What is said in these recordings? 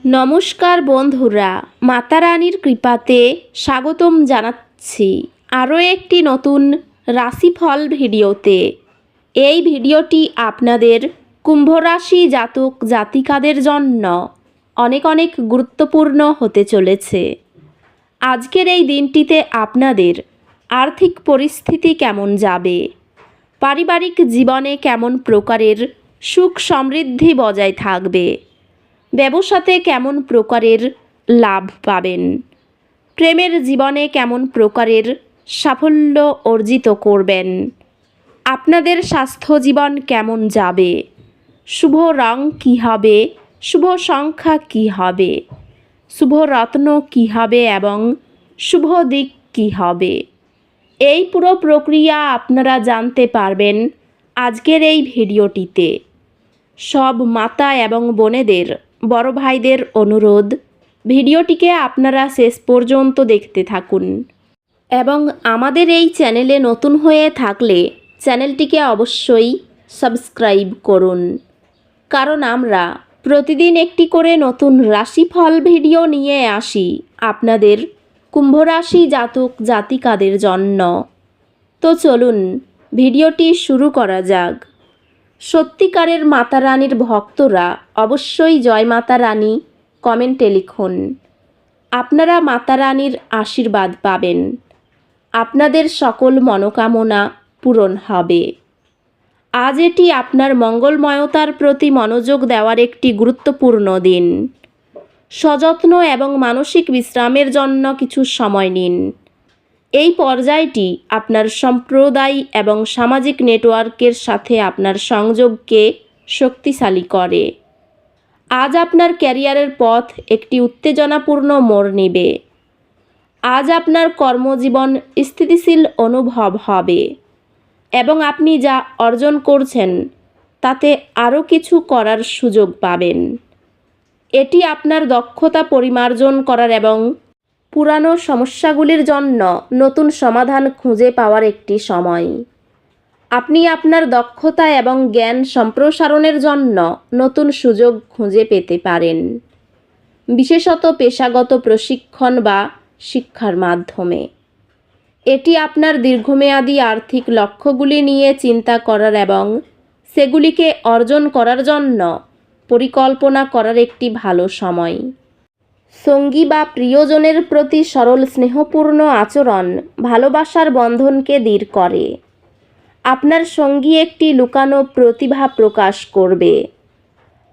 নমস্কার বন্ধুরা, মাতা রানীর কৃপাতে স্বাগতম জানাচ্ছি আরও একটি নতুন রাশিফল ভিডিওতে। এই ভিডিওটি আপনাদের কুম্ভ রাশি জাতক জাতিকাদের জন্য অনেক অনেক গুরুত্বপূর্ণ হতে চলেছে। আজকের এই দিনটিতে আপনাদের আর্থিক পরিস্থিতি কেমন যাবে, পারিবারিক জীবনে কেমন প্রকারের সুখ সমৃদ্ধি বজায় থাকবে, ব্যবসাতে কেমন প্রকারের লাভ পাবেন, প্রেমের জীবনে কেমন প্রকারের সাফল্য অর্জিত করবেন, আপনাদের স্বাস্থ্য জীবন কেমন যাবে, শুভ রং কী হবে, শুভ সংখ্যা কী হবে, শুভ রত্ন কী হবে এবং শুভ দিক কী হবে, এই পুরো প্রক্রিয়া আপনারা জানতে পারবেন আজকের এই ভিডিওটিতে। সব মাতা এবং বোনেদের, বড় ভাইদের অনুরোধ, ভিডিওটিকে আপনারা শেষ পর্যন্ত দেখতে থাকুন এবং আমাদের এই চ্যানেলে নতুন হয়ে থাকলে চ্যানেলটিকে অবশ্যই সাবস্ক্রাইব করুন, কারণ আমরা প্রতিদিন একটি করে নতুন রাশিফল ভিডিও নিয়ে আসি আপনাদের কুম্ভ রাশি জাতক জাতিকাদের জন্য। তো চলুন ভিডিওটি শুরু করা যাক। সত্যিকারের মাতা রানীর ভক্তরা অবশ্যই জয় মাতা রানী কমেন্টে লিখুন। আপনারা মাতা রানীর আশীর্বাদ পাবেন, আপনাদের সকল মনোকামনা পূরণ হবে। আজ এটি আপনার মঙ্গলময়তার প্রতি মনোযোগ দেওয়ার একটি গুরুত্বপূর্ণ দিন। সযত্ন এবং মানসিক বিশ্রামের জন্য কিছু সময় নিন। এই পর্যায়টি আপনার সম্প্রদায় এবং সামাজিক নেটওয়ার্কের সাথে আপনার সংযোগকে শক্তিশালী করে। আজ আপনার ক্যারিয়ারের পথ একটি উত্তেজনাপূর্ণ মোড় নেবে। আজ আপনার কর্মজীবন স্থিতিশীল অনুভব হবে এবং আপনি যা অর্জন করছেন তাতে আরও কিছু করার সুযোগ পাবেন। এটি আপনার দক্ষতা পরিমার্জন করার এবং পুরানো সমস্যাগুলির জন্য নতুন সমাধান খুঁজে পাওয়ার একটি সময়। আপনি আপনার দক্ষতা এবং জ্ঞান সম্প্রসারণের জন্য নতুন সুযোগ খুঁজে পেতে পারেন, বিশেষত পেশাগত প্রশিক্ষণ বা শিক্ষার মাধ্যমে। এটি আপনার দীর্ঘমেয়াদী আর্থিক লক্ষ্যগুলি নিয়ে চিন্তা করার এবং সেগুলিকে অর্জন করার জন্য পরিকল্পনা করার একটি ভালো সময়। সঙ্গী বা প্রিয়জনের প্রতি সরল স্নেহপূর্ণ আচরণ ভালোবাসার বন্ধনকে দৃঢ় করে। আপনার সঙ্গী একটি লুকানো প্রতিভা প্রকাশ করবে,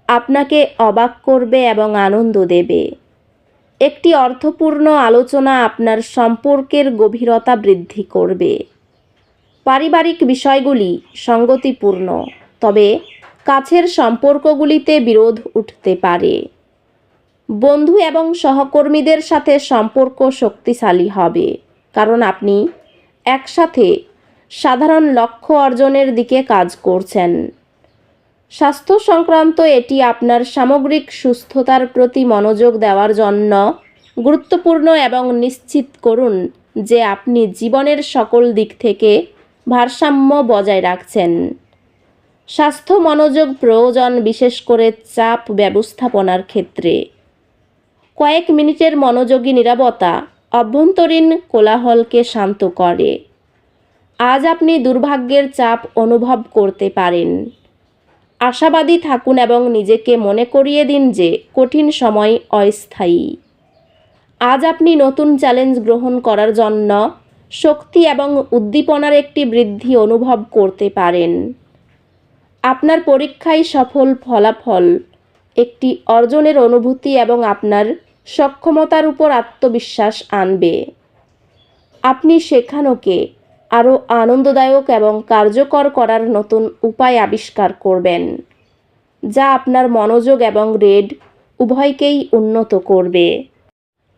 আপনাকে অবাক করবে এবং আনন্দ দেবে। একটি অর্থপূর্ণ আলোচনা আপনার সম্পর্কের গভীরতা বৃদ্ধি করবে। পারিবারিক বিষয়গুলি সঙ্গতিপূর্ণ, তবে কাছের সম্পর্কগুলিতে বিরোধ উঠতে পারে। বন্ধু এবং সহকর্মীদের সাথে সম্পর্ক শক্তিশালী হবে, কারণ আপনি একসাথে সাধারণ লক্ষ্য অর্জনের দিকে কাজ করছেন। স্বাস্থ্য সংক্রান্ত এটি আপনার সামগ্রিক সুস্থতার প্রতি মনোযোগ দেওয়ার জন্য গুরুত্বপূর্ণ এবং নিশ্চিত করুন যে আপনি জীবনের সকল দিক থেকে ভারসাম্য বজায় রাখছেন। স্বাস্থ্য মনোযোগ প্রয়োজন, বিশেষ করে চাপ ব্যবস্থাপনার ক্ষেত্রে। কয়েক মিনিটের মনোযোগী নীরবতা অভ্যন্তরীণ কোলাহলকে শান্ত করে। আজ আপনি দুর্ভাগ্যের চাপ অনুভব করতে পারেন। আশাবাদী থাকুন এবং নিজেকে মনে করিয়ে দিন যে কঠিন সময় অস্থায়ী। আজ আপনি নতুন চ্যালেঞ্জ গ্রহণ করার জন্য শক্তি এবং উদ্দীপনার একটি বৃদ্ধি অনুভব করতে পারেন। আপনার পরীক্ষায় সফল ফলাফল একটি অর্জনের অনুভূতি এবং আপনার সক্ষমতার উপর আত্মবিশ্বাস আনবে। আপনি শেখানোকে আরও আনন্দদায়ক এবং কার্যকর করার নতুন উপায় আবিষ্কার করবেন, যা আপনার মনোযোগ এবং রেড উভয়কেই উন্নত করবে।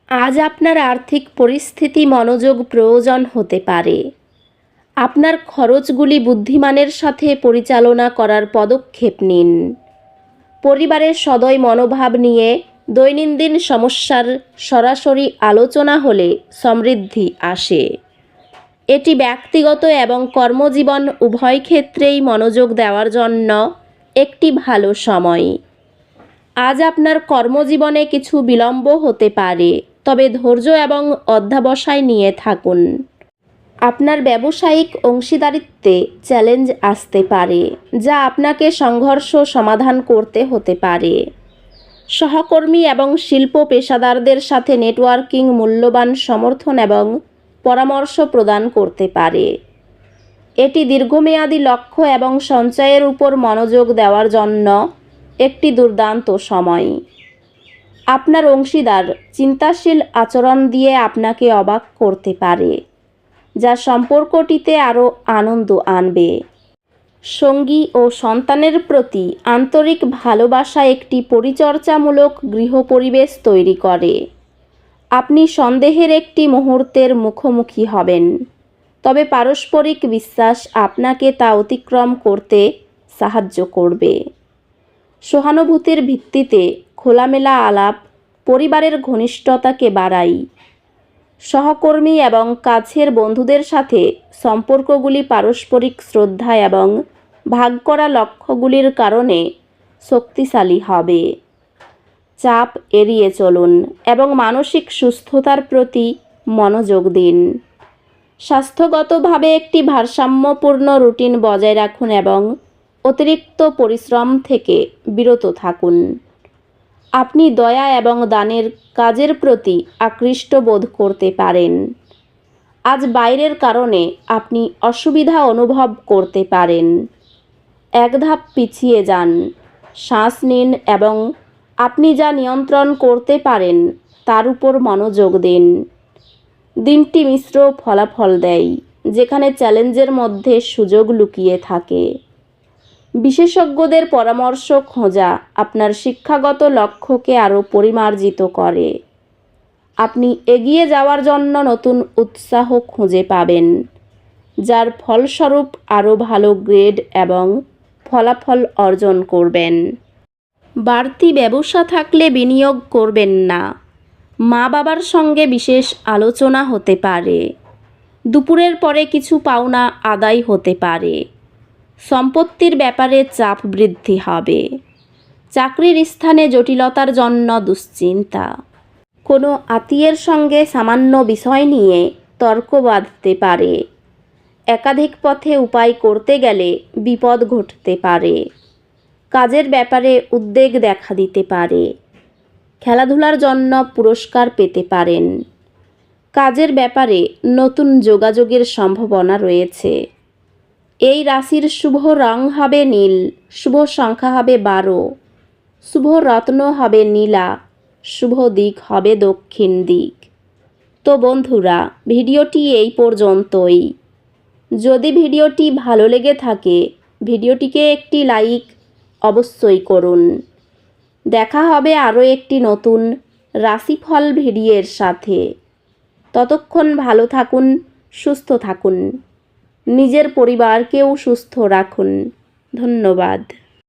আজ আপনার আর্থিক পরিস্থিতি মনোযোগ প্রয়োজন হতে পারে। আপনার খরচগুলি বুদ্ধিমানের সাথে পরিচালনা করার পদক্ষেপ নিন। পরিবারের সদয় মনোভাব নিয়ে দৈনন্দিন সমস্যার সরাসরি আলোচনা হলে সমৃদ্ধি আসে। এটি ব্যক্তিগত এবং কর্মজীবন উভয় ক্ষেত্রেই মনোযোগ দেওয়ার জন্য একটি ভালো সময়। আজ আপনার কর্মজীবনে কিছু বিলম্ব হতে পারে, তবে ধৈর্য এবং অধ্যবসায় নিয়ে থাকুন। আপনার ব্যবসায়িক অংশীদারিত্বে চ্যালেঞ্জ আসতে পারে, যা আপনাকে সংঘর্ষ সমাধান করতে হতে পারে। সহকর্মী এবং শিল্প পেশাদারদের সাথে নেটওয়ার্কিং মূল্যবান সমর্থন এবং পরামর্শ প্রদান করতে পারে। এটি দীর্ঘমেয়াদী লক্ষ্য এবং সঞ্চয়ের উপর মনোযোগ দেওয়ার জন্য একটি দুর্দান্ত সময়। আপনার অংশীদার চিন্তাশীল আচরণ দিয়ে আপনাকে অবাক করতে পারে, যা সম্পর্কটিতে আরও আনন্দ আনবে। সঙ্গী ও সন্তানের প্রতি আন্তরিক ভালোবাসা একটি পরিচর্যামূলক গৃহ পরিবেশ তৈরি করে। আপনি সন্দেহের একটি মুহূর্তের মুখোমুখি হবেন, তবে পারস্পরিক বিশ্বাস আপনাকে তা অতিক্রম করতে সাহায্য করবে। সহানুভূতির ভিত্তিতে খোলামেলা আলাপ পরিবারের ঘনিষ্ঠতাকে বাড়ায়। সহকর্মী এবং কাছের বন্ধুদের সাথে সম্পর্কগুলি পারস্পরিক শ্রদ্ধা এবং ভাগ করা লক্ষ্যগুলির কারণে শক্তিশালী হবে। চাপ এড়িয়ে চলুন এবং মানসিক সুস্থতার প্রতি মনোযোগ দিন। স্বাস্থ্যগতভাবে একটি ভারসাম্যপূর্ণ রুটিন বজায় রাখুন এবং অতিরিক্ত পরিশ্রম থেকে বিরত থাকুন। আপনি দয়া এবং দানের কাজের প্রতি আকৃষ্ট বোধ করতে পারেন। আজ বাইরের কারণে আপনি অসুবিধা অনুভব করতে পারেন। এক ধাপ পিছিয়ে যান, শ্বাস নিন এবং আপনি যা নিয়ন্ত্রণ করতে পারেন তার উপর মনোযোগ দিন। দিনটি মিশ্র ফলাফল দেয়, যেখানে চ্যালেঞ্জের মধ্যে সুযোগ লুকিয়ে থাকে। বিশেষজ্ঞদের পরামর্শ খোঁজা আপনার শিক্ষাগত লক্ষ্যকে আরও পরিমার্জিত করে। আপনি এগিয়ে যাওয়ার জন্য নতুন উৎসাহ খুঁজে পাবেন, যার ফলস্বরূপ আরও ভালো গ্রেড এবং ফলাফল অর্জন করবেন। বাড়তি ব্যবসা থাকলে বিনিয়োগ করবেন না। মা বাবার সঙ্গে বিশেষ আলোচনা হতে পারে। দুপুরের পরে কিছু পাওনা আদায় হতে পারে। সম্পত্তির ব্যাপারে চাপ বৃদ্ধি হবে। চাকরির স্থানে জটিলতার জন্য দুশ্চিন্তা। কোনো আত্মীয়ের সঙ্গে সামান্য বিষয় নিয়ে তর্ক বাঁধতে পারে। একাধিক পথে উপায় করতে গেলে বিপদ ঘটতে পারে। কাজের ব্যাপারে উদ্বেগ দেখা দিতে পারে। খেলাধুলার জন্য পুরস্কার পেতে পারেন। কাজের ব্যাপারে নতুন যোগাযোগের সম্ভাবনা রয়েছে। এই রাশির শুভ রং হবে নীল, শুভ সংখ্যা হবে 12, শুভ রত্ন হবে নীলা, শুভ দিক হবে দক্ষিণ দিক। তো বন্ধুরা, ভিডিওটি এই পর্যন্তই। যদি ভিডিওটি ভালো লেগে থাকে, ভিডিওটিকে একটি লাইক অবশ্যই করুন। দেখা হবে আরও একটি নতুন রাশিফল ভিডিওর সাথে। ততক্ষণ ভালো থাকুন, সুস্থ থাকুন, নিজের পরিবারকেও সুস্থ রাখুন। ধন্যবাদ।